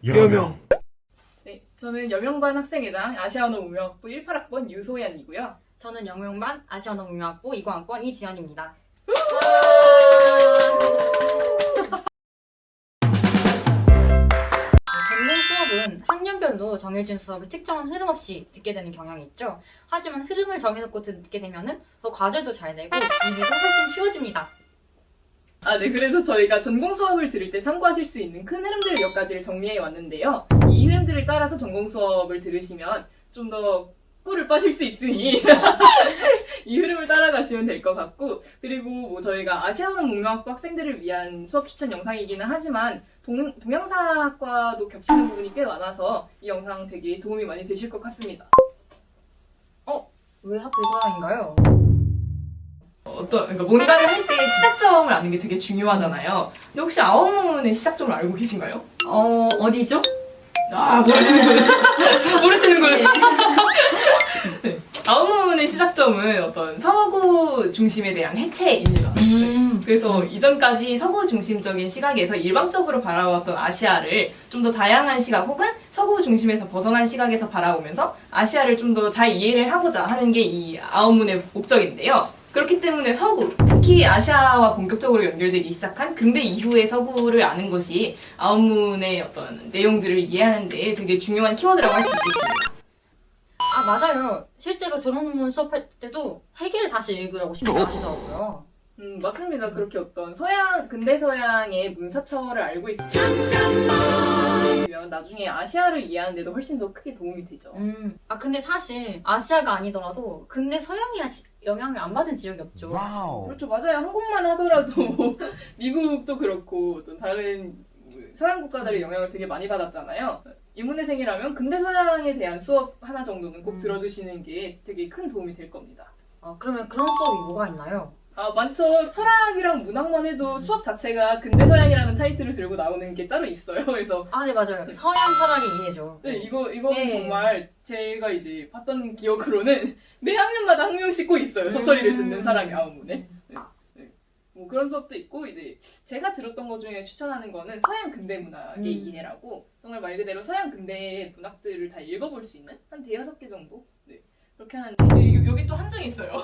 여명. 네, 저는 여명반 학생회장 아시아언어 문명학부 18학번 유소연이고요. 저는 영명반 아시아언어 문명학부 20학번 이지연입니다. 전공 수업은 학년별로 정해진 수업을 특정한 흐름 없이 듣게 되는 경향이 있죠. 하지만 흐름을 정해놓고 듣게 되면은 더 과제도 잘 되고 이해도 훨씬 쉬워집니다. 네, 그래서 저희가 전공 수업을 들을 때 참고하실 수 있는 큰 흐름들 몇 가지를 정리해 왔는데요. 이 흐름들을 따라서 전공 수업을 들으시면 좀 더 꿀을 빠실 수 있으니 이 흐름을 따라가시면 될 것 같고, 그리고 뭐 저희가 아시아언어 문명학부 학생들을 위한 수업 추천 영상이기는 하지만 동양사학과도 겹치는 부분이 꽤 많아서 이 영상 되게 도움이 많이 되실 것 같습니다. 왜 하필 서양인가요? 그러니까 뭔가를 할 때 시작점을 아는 게 되게 중요하잖아요. 근데 혹시 아웃문의 시작점을 알고 계신가요? 어디죠? 모르시는군요. 네. 아웃문의 시작점은 어떤 서구 중심에 대한 해체입니다. 그래서 이전까지 서구 중심적인 시각에서 일방적으로 바라왔던 아시아를 좀 더 다양한 시각 혹은 서구 중심에서 벗어난 시각에서 바라보면서 아시아를 좀 더 잘 이해를 하고자 하는 게 이 아웃문의 목적인데요. 그렇기 때문에 서구, 특히 아시아와 본격적으로 연결되기 시작한 근대 이후의 서구를 아는 것이 아웃문의 어떤 내용들을 이해하는 데 되게 중요한 키워드라고 할 수 있겠습니다. 맞아요. 실제로 졸업논문 수업할 때도 해겔을 다시 읽으라고 신청하시더라고요. 맞습니다. 그렇게 어떤 근대 서양의 문사처를 알고 있으면 나중에 아시아를 이해하는 데도 훨씬 더 크게 도움이 되죠. 근데 사실 아시아가 아니더라도 근대 서양이나 영향을 안 받은 지역이 없죠. 그렇죠. 맞아요. 한국만 하더라도 미국도 그렇고 어떤 다른 서양 국가들의 영향을 되게 많이 받았잖아요. 인문대생이라면 근대 서양에 대한 수업 하나 정도는 꼭 들어주시는 게 되게 큰 도움이 될 겁니다. 그러면 그런 수업이 뭐가 있나요? 많죠. 철학이랑 문학만 해도 수업 자체가 근대 서양이라는 타이틀을 들고 나오는 게 따로 있어요. 그래서 네, 맞아요. 서양 철학의 이해죠. 네, 이거는 네. 정말 제가 이제 봤던 기억으로는 매 학년마다 한 명씩 꼭 있어요. 서철이를 듣는 사람이 아웃문에. 뭐 그런 수업도 있고, 이제 제가 들었던 것 중에 추천하는 거는 서양 근대 문학의 이해라고, 정말 말 그대로 서양 근대 문학들을 다 읽어볼 수 있는 한 대여섯 개 정도? 네. 그렇게 하는데 여기 또 함정이 있어요.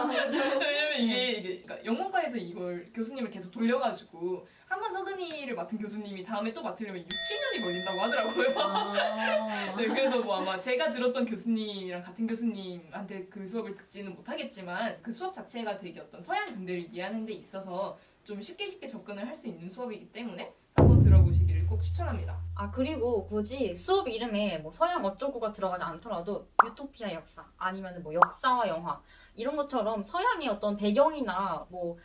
왜냐면 이게 그러니까 영문과에서 이걸 교수님을 계속 돌려가지고 한 번 서근이를 맡은 교수님이 다음에 또 맡으려면 6, 7년이 걸린다고 하더라고요. 네, 그래서 뭐 아마 제가 들었던 교수님이랑 같은 교수님한테 그 수업을 듣지는 못하겠지만 그 수업 자체가 되게 어떤 서양 근대를 이해하는 데 있어서 좀 쉽게 접근을 할 수 있는 수업이기 때문에 한번 들어보시기를 꼭 추천합니다. 그리고 굳이 수업 이름에 뭐 서양 어쩌고가 들어가지 않더라도 유토피아 역사 아니면 뭐 역사와 영화 이런 것처럼 서양의 어떤 배경이나 뭐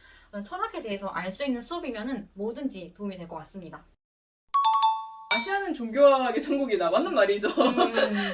철학에 대해서 알 수 있는 수업이면은 뭐든지 도움이 될 것 같습니다. 아시아는 종교학의 천국이다. 맞는 말이죠.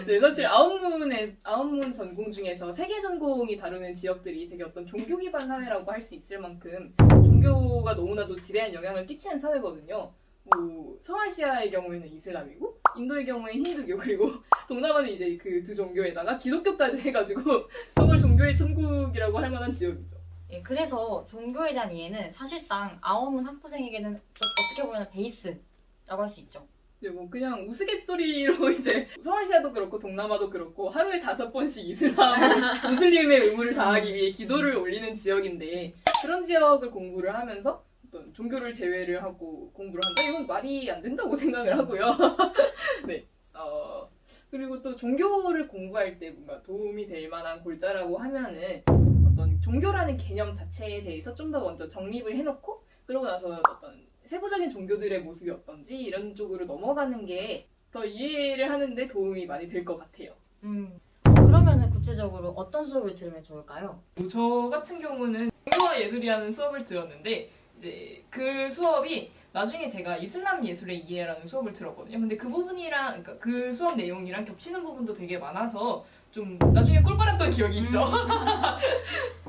네, 사실 아웃문 전공 중에서 세계 전공이 다루는 지역들이 되게 어떤 종교 기반 사회라고 할 수 있을 만큼 종교가 너무나도 지대한 영향을 끼치는 사회거든요. 뭐 서아시아의 경우에는 이슬람이고 인도의 경우에는 힌두교, 그리고 동남아는 이제 그 두 종교에다가 기독교까지 해가지고 정말 종교의 천국이라고 할 만한 지역이죠. 그래서 종교에 대한 이해는 사실상 아웃문 학부생에게는 어떻게 보면 베이스라고 할 수 있죠. 네, 뭐 그냥 우스갯소리로 이제 서아시아도 그렇고 동남아도 그렇고 하루에 5번씩 무슬림의 의무를 다하기 위해 기도를 올리는 지역인데, 그런 지역을 공부를 하면서 어떤 종교를 제외를 하고 공부를 한다? 이건 말이 안 된다고 생각을 하고요. 네. 그리고 또 종교를 공부할 때 뭔가 도움이 될 만한 골자라고 하면은 어떤 종교라는 개념 자체에 대해서 좀 더 먼저 정립을 해놓고, 그러고 나서 어떤 세부적인 종교들의 모습이 어떤지 이런 쪽으로 넘어가는 게 더 이해를 하는데 도움이 많이 될 것 같아요. 그러면은 구체적으로 어떤 수업을 들으면 좋을까요? 저 같은 경우는 종교와 예술이라는 수업을 들었는데, 이제 그 수업이 나중에 제가 이슬람 예술의 이해라는 수업을 들었거든요. 근데 그 부분이랑, 그러니까 그 수업 내용이랑 겹치는 부분도 되게 많아서 좀 나중에 꿀빨았던 기억이 있죠.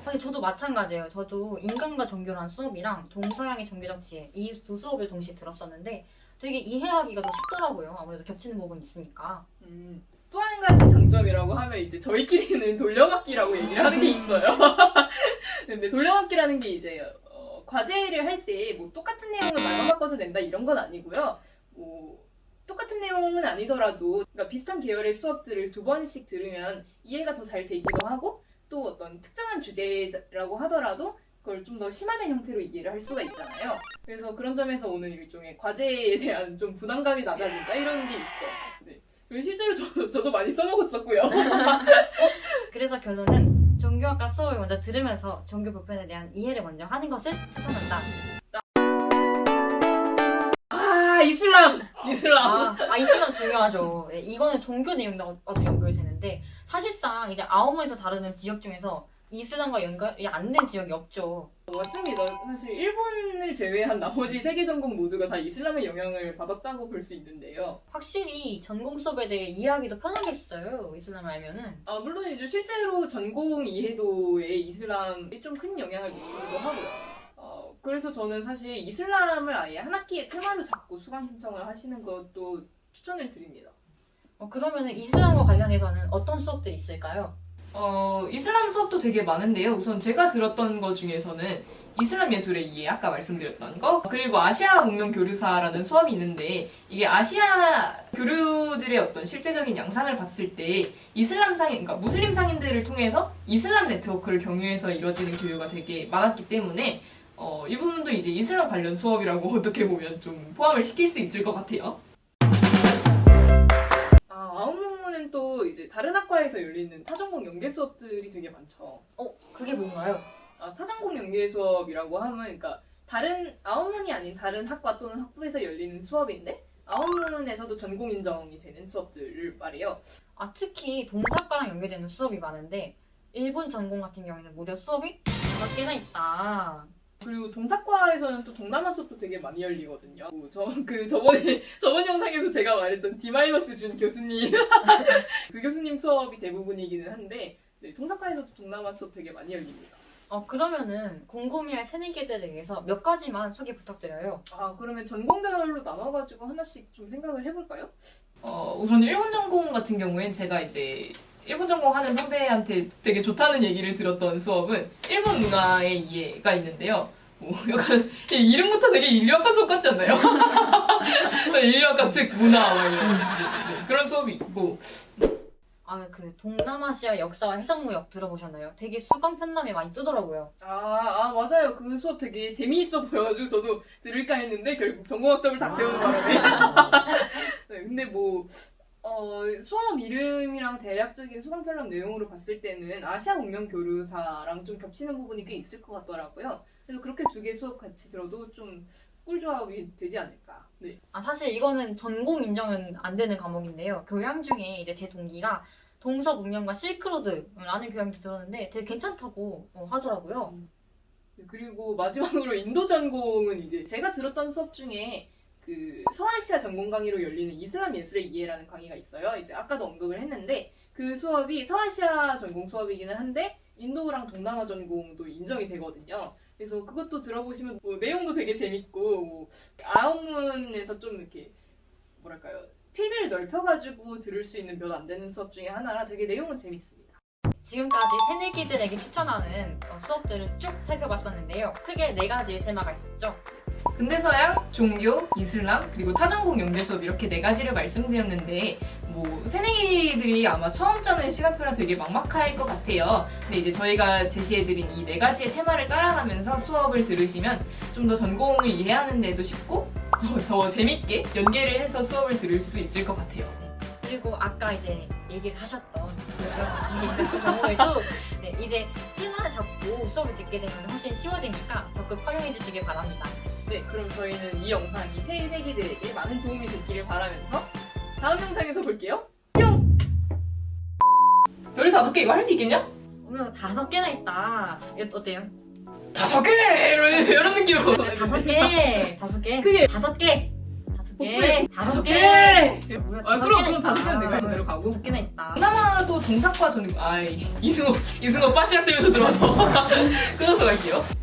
사실 저도 마찬가지예요. 저도 인간과 종교라는 수업이랑 동서양의 종교적 지혜 이 두 수업을 동시에 들었었는데 되게 이해하기가 더 쉽더라고요. 아무래도 겹치는 부분이 있으니까. 또 한 가지 장점이라고 하면 이제 저희끼리는 돌려막기라고 얘기를 하는 게 있어요. 근데 돌려막기라는 게 이제 과제를 할 때 뭐 똑같은 내용을 말만 바꿔서 낸다 이런 건 아니고요. 뭐 똑같은 내용 내용은 아니더라도 그러니까 비슷한 계열의 수업들을 2번씩 들으면 이해가 더 잘 되기도 하고 또 어떤 특정한 주제라고 하더라도 그걸 좀 더 심화된 형태로 이해를 할 수가 있잖아요. 그래서 그런 점에서 오는 일종의 과제에 대한 좀 부담감이 낮아진다 이런 게 있죠. 네. 그리고 실제로 저도 많이 써먹었었고요. 그래서 결론은 종교학과 수업을 먼저 들으면서 종교 보편에 대한 이해를 먼저 하는 것을 추천한다. 이슬람! 이슬람 중요하죠. 네, 이거는 종교 내용과도 연결이 되는데 사실상 이제 아오모에서 다루는 지역 중에서 이슬람과 연결이 안 된 지역이 없죠. 맞습니다. 사실 일본을 제외한 나머지 세계 전공 모두가 다 이슬람의 영향을 받았다고 볼 수 있는데요. 확실히 전공 수업에 대해 이해하기도 편하겠어요. 이슬람을 알면은. 물론이죠. 실제로 전공 이해도에 이슬람이 좀 큰 영향을 미치기도 하고요. 그래서 저는 사실 이슬람을 아예 한 학기의 테마로 잡고 수강 신청을 하시는 것도 추천을 드립니다. 그러면은 이슬람과 관련해서는 어떤 수업들이 있을까요? 이슬람 수업도 되게 많은데요. 우선 제가 들었던 것 중에서는 이슬람 예술의 이해, 아까 말씀드렸던 거, 그리고 아시아 운명 교류사라는 수업이 있는데 이게 아시아 교류들의 어떤 실제적인 양상을 봤을 때 이슬람 상인, 그러니까 무슬림 상인들을 통해서 이슬람 네트워크를 경유해서 이루어지는 교류가 되게 많았기 때문에 이 부분도 이제 이슬람 관련 수업이라고 어떻게 보면 좀 포함을 시킬 수 있을 것 같아요. 아우무는 또 이제 다른 학과에서 열리는 타전공 연계 수업들이 되게 많죠. 그게 뭔가요? 타전공 연계 수업이라고 하면 그러니까 다른 아우문이 아닌 다른 학과 또는 학부에서 열리는 수업인데 아우문에서도 전공 인정이 되는 수업들을 말해요. 특히 동작과랑 연계되는 수업이 많은데 일본 전공 같은 경우에는 무려 수업이 5개나 있다. 그리고 동사과에서는 또 동남아 수업도 되게 많이 열리거든요. 저번 영상에서 제가 말했던 D-준 교수님 그 교수님 수업이 대부분이기는 한데 네, 동사과에서도 동남아 수업 되게 많이 열립니다. 그러면은 궁금해할 새내기들에 의해서 몇 가지만 소개 부탁드려요. 그러면 전공별로 나눠가지고 하나씩 좀 생각을 해볼까요? 우선 일본 전공 같은 경우엔 제가 이제 일본 전공하는 선배한테 되게 좋다는 얘기를 들었던 수업은 일본 문화의 이해가 있는데요. 약간 이름부터 되게 인류학과 수업 같지 않나요? 인류학과 특 문화 막 이런 그런 수업이 있고. 그 동남아시아 역사와 해상무역 들어보셨나요? 되게 수강 편람에 많이 뜨더라고요. 맞아요. 그 수업 되게 재미있어 보여가지고 저도 들을까 했는데 결국 전공학점을 다 채우는 바람에. 네, 근데 수업 이름이랑 대략적인 수강 편람 내용으로 봤을 때는 아시아 운명 교류사랑 좀 겹치는 부분이 꽤 있을 것 같더라고요. 그래서 그렇게 2개 수업 같이 들어도 좀 꿀조합이 되지 않을까. 네. 사실 이거는 전공 인정은 안 되는 과목인데요. 교양 중에 이제 제 동기가 동서 문명과 실크로드라는 교양도 들었는데 되게 괜찮다고 하더라고요. 그리고 마지막으로 인도 전공은 이제 제가 들었던 수업 중에 그 서아시아 전공 강의로 열리는 이슬람 예술의 이해라는 강의가 있어요. 이제 아까도 언급을 했는데 그 수업이 서아시아 전공 수업이기는 한데 인도랑 동남아 전공도 인정이 되거든요. 그래서 그것도 들어보시면 내용도 되게 재밌고 아우문에서 좀 이렇게 뭐랄까요 필드를 넓혀가지고 들을 수 있는 몇 안 되는 수업 중에 하나라 되게 내용은 재밌습니다. 지금까지 새내기들에게 추천하는 수업들을 쭉 살펴봤었는데요. 크게 4가지의 테마가 있었죠. 근대서양, 종교, 이슬람, 그리고 타전공 연계 수업 이렇게 4가지를 말씀드렸는데 새내기들이 아마 처음 짜는 시간표라 되게 막막할 것 같아요. 근데 이제 저희가 제시해드린 이 4가지의 테마를 따라가면서 수업을 들으시면 좀 더 전공을 이해하는 데도 쉽고 더 재밌게 연계를 해서 수업을 들을 수 있을 것 같아요. 그리고 아까 이제 얘기를 하셨던 그런 경우에도 이제 테마를 잡고 수업을 듣게 되면 훨씬 쉬워지니까 적극 활용해 주시길 바랍니다. 네, 그럼 저희는 이 영상이 새내기들에게 많은 도움이 됐기를 바라면서 다음 영상에서 볼게요. 뿅! 별이 5개 이거 할 수 있겠냐? 우리 5개나 있다. 어때요? 5개! 이런 느낌으로 5개! 크게! 5개! 5개! 5개! 그럼 5개는 내가 이대로 가고 5개나 있다. 그나마도 동사과 전공 이승호 빠시락 때면서 들어와서 끊어서 갈게요.